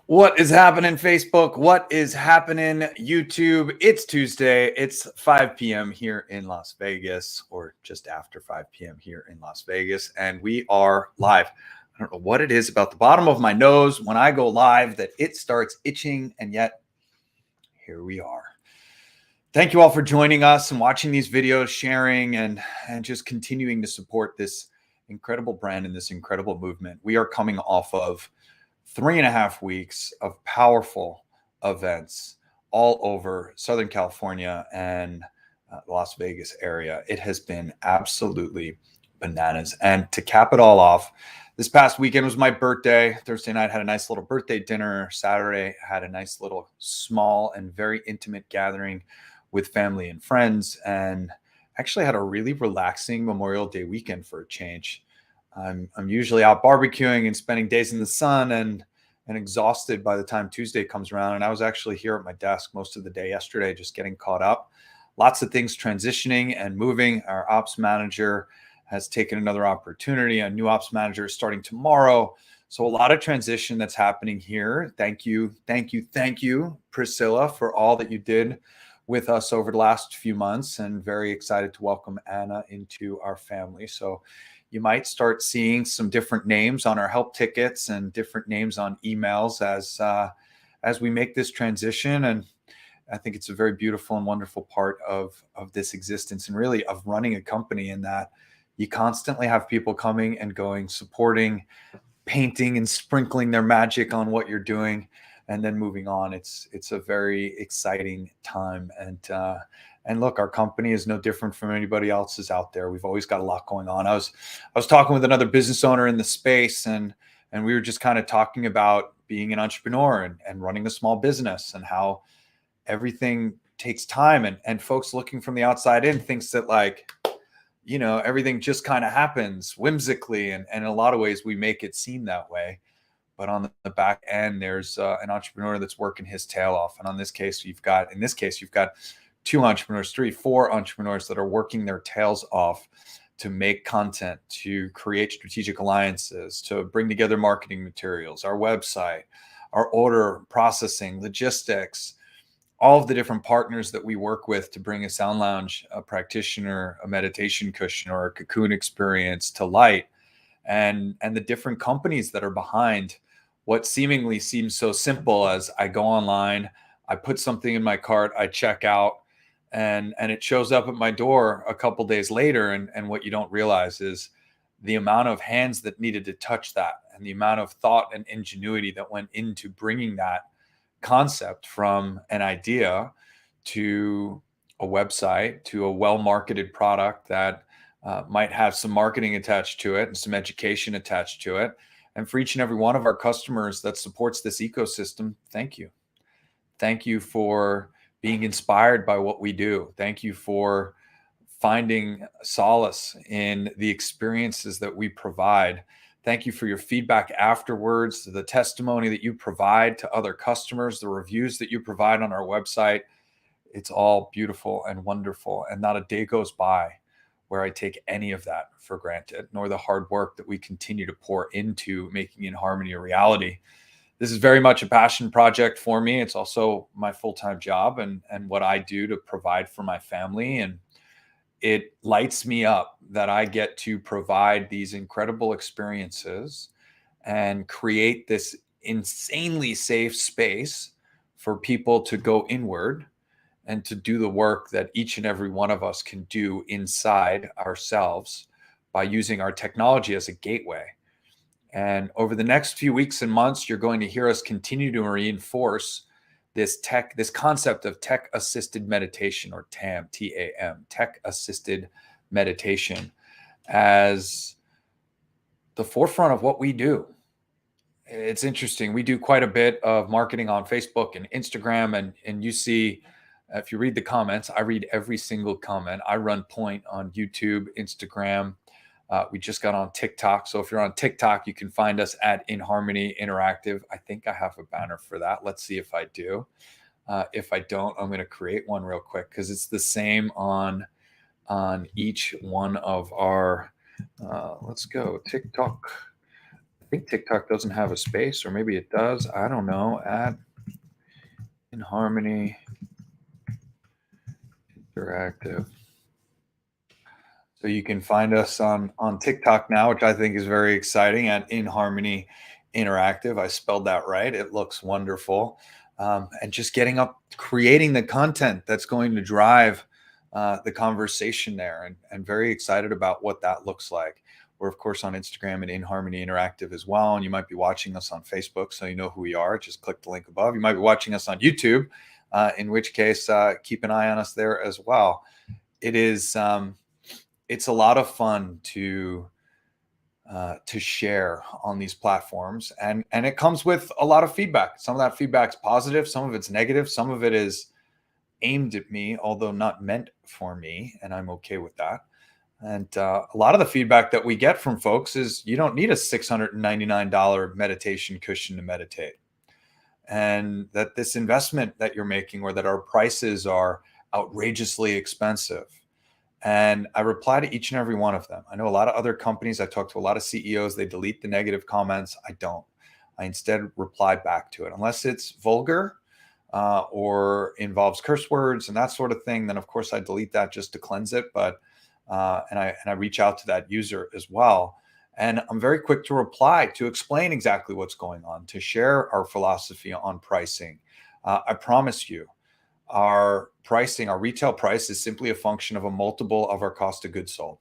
What is happening, Facebook? What is happening, YouTube? It's Tuesday. It's 5 p.m. here in Las Vegas, or just after 5 p.m. here in Las Vegas, and we are live. I don't know what it is about the bottom of my nose when I go live that it starts itching, and yet here we are. Thank you all for joining us and watching these videos, sharing, and just continuing to support this incredible brand and this incredible movement. We are coming off of 3.5 weeks of powerful events all over Southern California and the Las Vegas area. It has been absolutely bananas. And to cap it all off, this past weekend was my birthday. Thursday night had a nice little birthday dinner. Saturday had a nice little small and very intimate gathering with family and friends, and actually had a really relaxing Memorial Day weekend for a change. I'm usually out barbecuing and spending days in the sun and exhausted by the time Tuesday comes around. And I was actually here at my desk most of the day yesterday, just getting caught up. Lots of things transitioning and moving. Our ops manager has taken another opportunity. A new ops manager is starting tomorrow. So a lot of transition that's happening here. Thank you, Priscilla, for all that you did with us over the last few months, and very excited to welcome Anna into our family. So you might start seeing some different names on our help tickets and different names on emails as we make this transition. And I think it's a very beautiful and wonderful part of this existence, and really of running a company, in that you constantly have people coming and going, supporting, painting and sprinkling their magic on what you're doing, and then moving on. It's a very exciting time. And look, our company is no different from anybody else's out there. We've always got a lot going on. I was talking with another business owner in the space, and we were just kind of talking about being an entrepreneur and running a small business, and how everything takes time, and folks looking from the outside in thinks that, like, everything just kind of happens whimsically, and in a lot of ways we make it seem that way. But on the back end, there's an entrepreneur that's working his tail off. And in this case, you've got 2 entrepreneurs, 3, 4 entrepreneurs that are working their tails off to make content, to create strategic alliances, to bring together marketing materials, our website, our order processing, logistics, all of the different partners that we work with to bring a sound lounge, a practitioner, a meditation cushion, or a cocoon experience to light, and the different companies that are behind what seemingly seems so simple as I go online, I put something in my cart, I check out, and it shows up at my door a couple days later. And what you don't realize is the amount of hands that needed to touch that, and the amount of thought and ingenuity that went into bringing that concept from an idea to a website, to a well-marketed product that might have some marketing attached to it and some education attached to it. And for each and every one of our customers that supports this ecosystem, thank you. Thank you for being inspired by what we do. Thank you for finding solace in the experiences that we provide. Thank you for your feedback afterwards, the testimony that you provide to other customers, the reviews that you provide on our website. It's all beautiful and wonderful, and not a day goes by where I take any of that for granted, nor the hard work that we continue to pour into making inHarmony a reality. This is very much a passion project for me. It's also my full-time job and what I do to provide for my family. And it lights me up that I get to provide these incredible experiences and create this insanely safe space for people to go inward and to do the work that each and every one of us can do inside ourselves by using our technology as a gateway. And over the next few weeks and months, you're going to hear us continue to reinforce this concept of tech-assisted meditation, or TAM, T-A-M, tech-assisted meditation, as the forefront of what we do. It's interesting. We do quite a bit of marketing on Facebook and Instagram, and you see, if you read the comments, I read every single comment. I run point on YouTube, Instagram. We just got on TikTok. So if you're on TikTok, you can find us at inHarmony Interactive. I think I have a banner for that. Let's see if I do. If I don't, I'm going to create one real quick, because it's the same on each one of our, let's go TikTok. think TikTok doesn't have a space, or maybe it does. I don't know. At inHarmony Interactive. So you can find us on TikTok now, which I think is very exciting, at inHarmony Interactive. I spelled that right. It looks wonderful. And just getting up, creating the content that's going to drive the conversation there, and very excited about what that looks like. We're, of course, on Instagram and inHarmony Interactive as well. And you might be watching us on Facebook, so you know who we are. Just click the link above. You might be watching us on YouTube, in which case, keep an eye on us there as well. It is, it's a lot of fun to share on these platforms, and it comes with a lot of feedback. Some of that feedback's positive, some of it's negative, some of it is aimed at me, although not meant for me, and I'm okay with that. And a lot of the feedback that we get from folks is you don't need a $699 meditation cushion to meditate, and that this investment that you're making, or that our prices are outrageously expensive. And I reply to each and every one of them. I know a lot of other companies, I talk to a lot of CEOs, they delete the negative comments. I don't. I instead reply back to it. Unless it's vulgar or involves curse words and that sort of thing, then of course I delete that just to cleanse it. But and I reach out to that user as well. And I'm very quick to reply, to explain exactly what's going on, to share our philosophy on pricing. I promise you, our pricing, our retail price, is simply a function of a multiple of our cost of goods sold.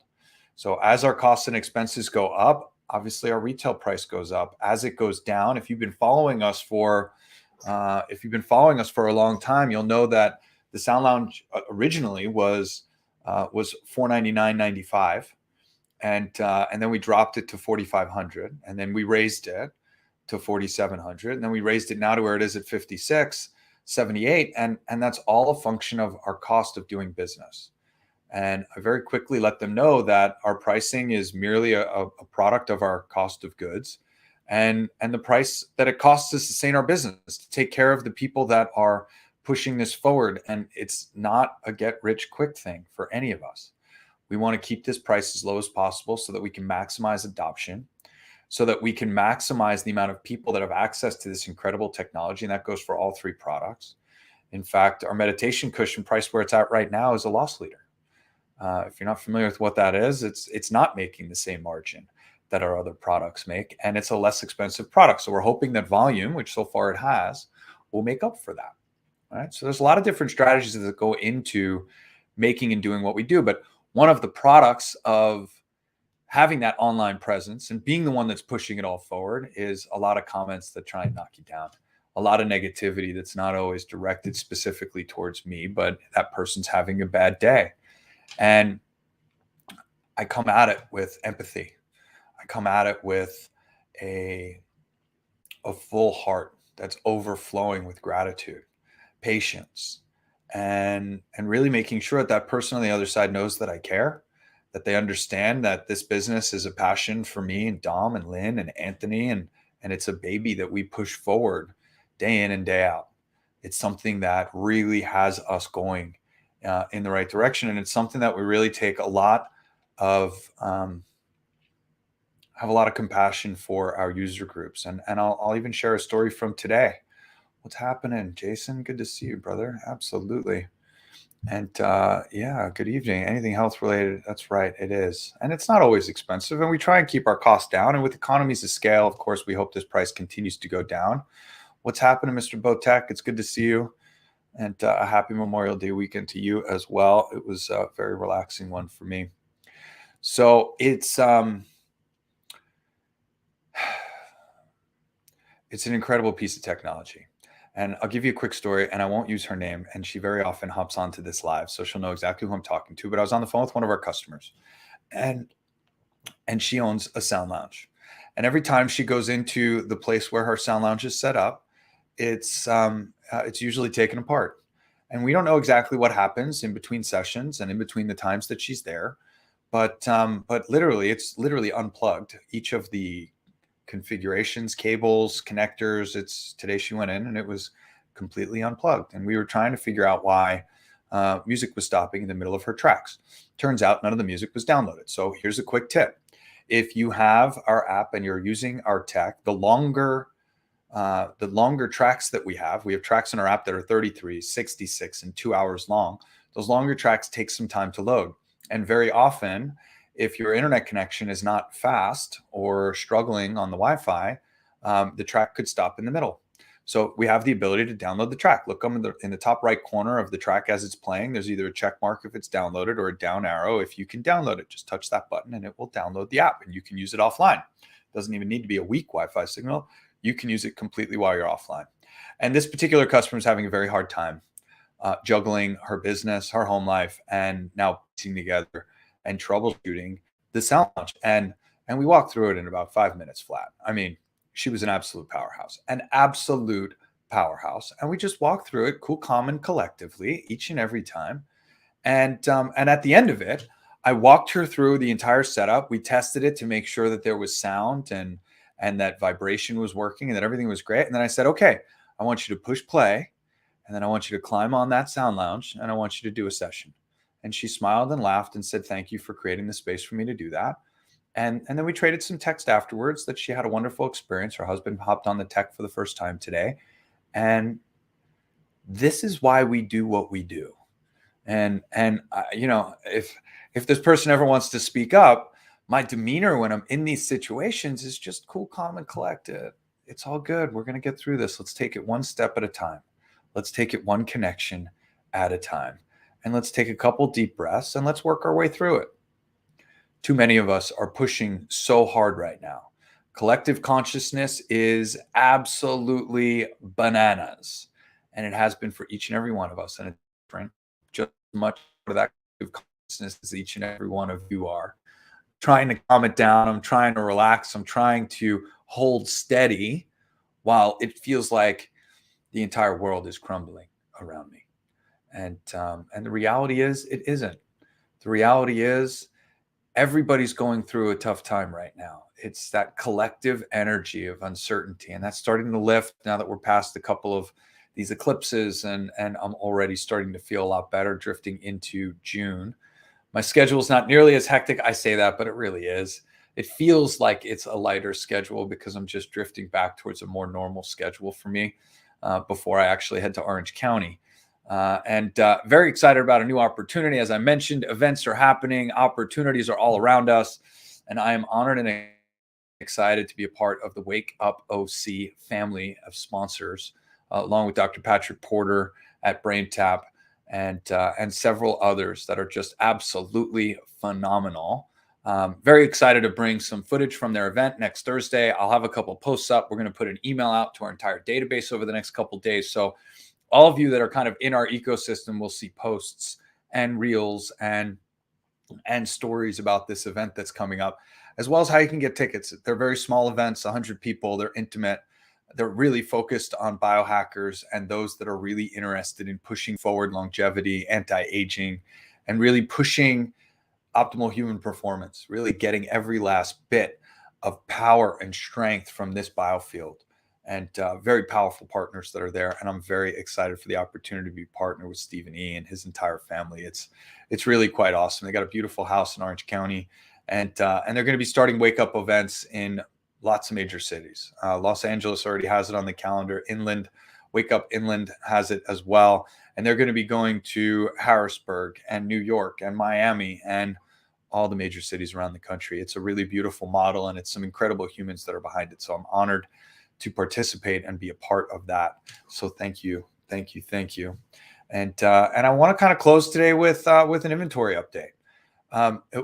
So as our costs and expenses go up, obviously our retail price goes up. As it goes down, if you've been following us for a long time, you'll know that the Sound Lounge originally was $499.95, and then we dropped it to $4,500, and then we raised it to $4,700, and then we raised it now to where it is at $5,678, and that's all a function of our cost of doing business. And I very quickly let them know that our pricing is merely a product of our cost of goods, and the price that it costs us to sustain our business, to take care of the people that are pushing this forward. And it's not a get rich quick thing for any of us. We want to keep this price as low as possible so that we can maximize adoption, so that we can maximize the amount of people that have access to this incredible technology. And that goes for all three products. In fact, our meditation cushion price, where it's at right now, is a loss leader. If you're not familiar with what that is, it's not making the same margin that our other products make, and it's a less expensive product. So we're hoping that volume, which so far it has, will make up for that. All right. So there's a lot of different strategies that go into making and doing what we do. But one of the products of having that online presence and being the one that's pushing it all forward is a lot of comments that try and knock you down, a lot of negativity that's not always directed specifically towards me, but that person's having a bad day. And I come at it with empathy. I come at it with a full heart that's overflowing with gratitude, patience, and really making sure that that person on the other side knows that I care, that they understand that this business is a passion for me and Dom and Lynn and Anthony, and it's a baby that we push forward day in and day out. It's something that really has us going in the right direction, and it's something that we really take a lot of have a lot of compassion for our user groups. And I'll even share a story from today. What's happening, Jason? Good to see you, brother. Absolutely. And yeah, good evening. Anything health related? That's right, it is. And it's not always expensive. And we try and keep our costs down. And with economies of scale, of course, we hope this price continues to go down. What's happening, Mr. Botek? It's good to see you. And a happy Memorial Day weekend to you as well. It was a very relaxing one for me. So it's an incredible piece of technology. And I'll give you a quick story, and I won't use her name. And she very often hops onto this live, so she'll know exactly who I'm talking to. But I was on the phone with one of our customers, and she owns a sound lounge. And every time she goes into the place where her sound lounge is set up, it's usually taken apart. And we don't know exactly what happens in between sessions and in between the times that she's there. But literally, it's literally unplugged. Each of the configurations, cables, connectors, today she went in and it was completely unplugged. And we were trying to figure out why music was stopping in the middle of her tracks. Turns out none of the music was downloaded. So here's a quick tip. If you have our app and you're using our tech, the longer tracks that we have tracks in our app that are 33, 66, and 2 hours long. Those longer tracks take some time to load. And very often, if your internet connection is not fast or struggling on the Wi-Fi, the track could stop in the middle. So we have the ability to download the track. Look in the top right corner of the track as it's playing. There's either a check mark if it's downloaded or a down arrow if you can download it. Just touch that button and it will download the app and you can use it offline. It doesn't even need to be a weak Wi-Fi signal. You can use it completely while you're offline. And this particular customer is having a very hard time juggling her business, her home life, and now putting together and troubleshooting the sound launch. And we walked through it in about 5 minutes flat. I mean, she was an absolute powerhouse. And we just walked through it, cool, calm, and collectively each and every time. And at the end of it, I walked her through the entire setup. We tested it to make sure that there was sound and that vibration was working and that everything was great. And then I said, okay, I want you to push play. And then I want you to climb on that sound lounge and I want you to do a session. And she smiled and laughed and said, thank you for creating the space for me to do that. And then we traded some text afterwards that she had a wonderful experience. Her husband hopped on the tech for the first time today. And this is why we do what we do. And if this person ever wants to speak up, my demeanor when I'm in these situations is just cool, calm, and collected. It's all good. We're going to get through this. Let's take it one step at a time. Let's take it one connection at a time. And let's take a couple deep breaths and let's work our way through it. Too many of us are pushing so hard right now. Collective consciousness is absolutely bananas. And it has been for each and every one of us. And it's different, just as much for that collective consciousness as each and every one of you are. Trying to calm it down. I'm trying to relax. I'm trying to hold steady while it feels like the entire world is crumbling around me. And the reality is it isn't. The reality is everybody's going through a tough time right now. It's that collective energy of uncertainty, and that's starting to lift now that we're past a couple of these eclipses, and I'm already starting to feel a lot better drifting into June. My schedule is not nearly as hectic. I say that, but it really is. It feels like it's a lighter schedule because I'm just drifting back towards a more normal schedule for me before I actually head to Orange County. And very excited about a new opportunity. As I mentioned, events are happening. Opportunities are all around us. And I am honored and excited to be a part of the Wake Up OC family of sponsors, along with Dr. Patrick Porter at BrainTap and several others that are just absolutely phenomenal. Very excited to bring some footage from their event next Thursday. I'll have a couple posts up. We're going to put an email out to our entire database over the next couple days. So all of you that are kind of in our ecosystem will see posts and reels and stories about this event that's coming up, as well as how you can get tickets. They're very small events, 100 people. They're intimate. They're really focused on biohackers and those that are really interested in pushing forward longevity, anti-aging, and really pushing optimal human performance, really getting every last bit of power and strength from this biofield. And very powerful partners that are there. And I'm very excited for the opportunity to be partnered with Stephen E. and his entire family. It's really quite awesome. They got a beautiful house in Orange County, and they're going to be starting wake up events in lots of major cities. Los Angeles already has it on the calendar. Inland, Wake Up Inland has it as well. And they're going to be going to Harrisburg and New York and Miami and all the major cities around the country. It's a really beautiful model, and it's some incredible humans that are behind it. So I'm honored to participate and be a part of that. So thank you. And I want to kind of close today with an inventory update.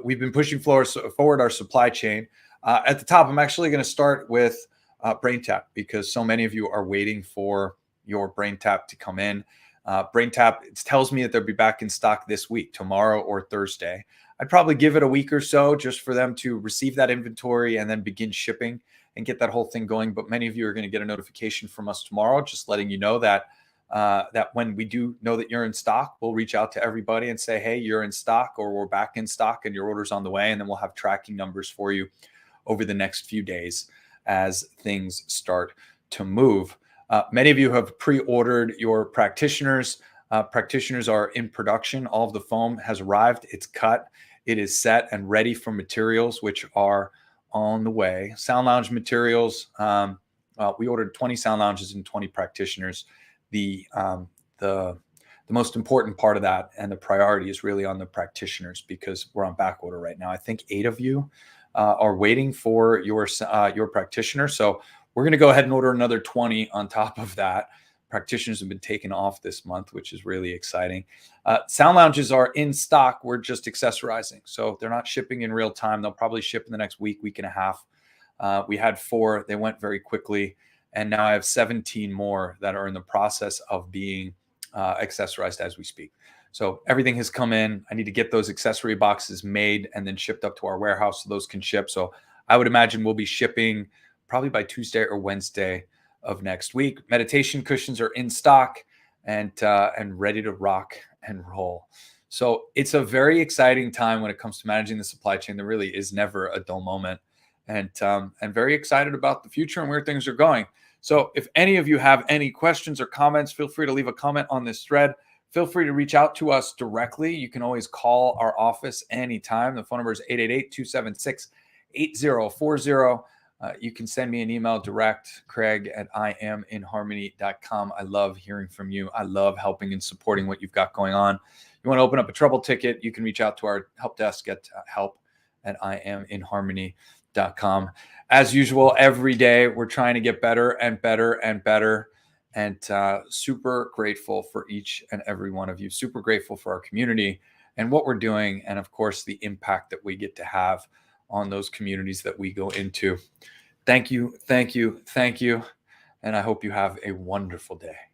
We've been pushing forward our supply chain. At the top, I'm actually going to start with BrainTap, because so many of you are waiting for your BrainTap to come in. BrainTap, it tells me that they'll be back in stock this week, tomorrow or Thursday. I'd probably give it a week or so just for them to receive that inventory and then begin shipping and get that whole thing going. But many of you are going to get a notification from us tomorrow, just letting you know that that when we do know that you're in stock, we'll reach out to everybody and say, hey, you're in stock, or we're back in stock and your order's on the way. And then we'll have tracking numbers for you over the next few days as things start to move. Many of you have pre-ordered your practitioners. Practitioners are in production. All of the foam has arrived. It's cut. It is set and ready for materials, which are on the way. Sound lounge materials. We ordered 20 sound lounges and 20 practitioners. The most important part of that and the priority is really on the practitioners because we're on back order right now. I think 8 of you are waiting for your practitioner. So we're going to go ahead and order another 20 on top of that. Practitioners have been taken off this month, which is really exciting. Sound lounges are in stock. We're just accessorizing. So they're not shipping in real time. They'll probably ship in the next week and a half. We had 4. They went very quickly. And now I have 17 more that are in the process of being accessorized as we speak. So everything has come in. I need to get those accessory boxes made and then shipped up to our warehouse so those can ship. So I would imagine we'll be shipping probably by Tuesday or Wednesday of next week. Meditation cushions are in stock and ready to rock and roll. So it's a very exciting time when it comes to managing the supply chain. There really is never a dull moment, and very excited about the future and where things are going. So if any of you have any questions or comments, feel free to leave a comment on this thread. Feel free to reach out to us directly. You can always call our office anytime. The phone number is 888-276-8040. You can send me an email direct, craig@inharmony.com. I love hearing from you. I love helping and supporting what you've got going on. You want to open up a trouble ticket, you can reach out to our help desk at help@inharmony.com. As usual, every day we're trying to get better and better and better. And super grateful for each and every one of you. Super grateful for our community and what we're doing. And of course, the impact that we get to have on those communities that we go into. Thank you, thank you, thank you. And I hope you have a wonderful day.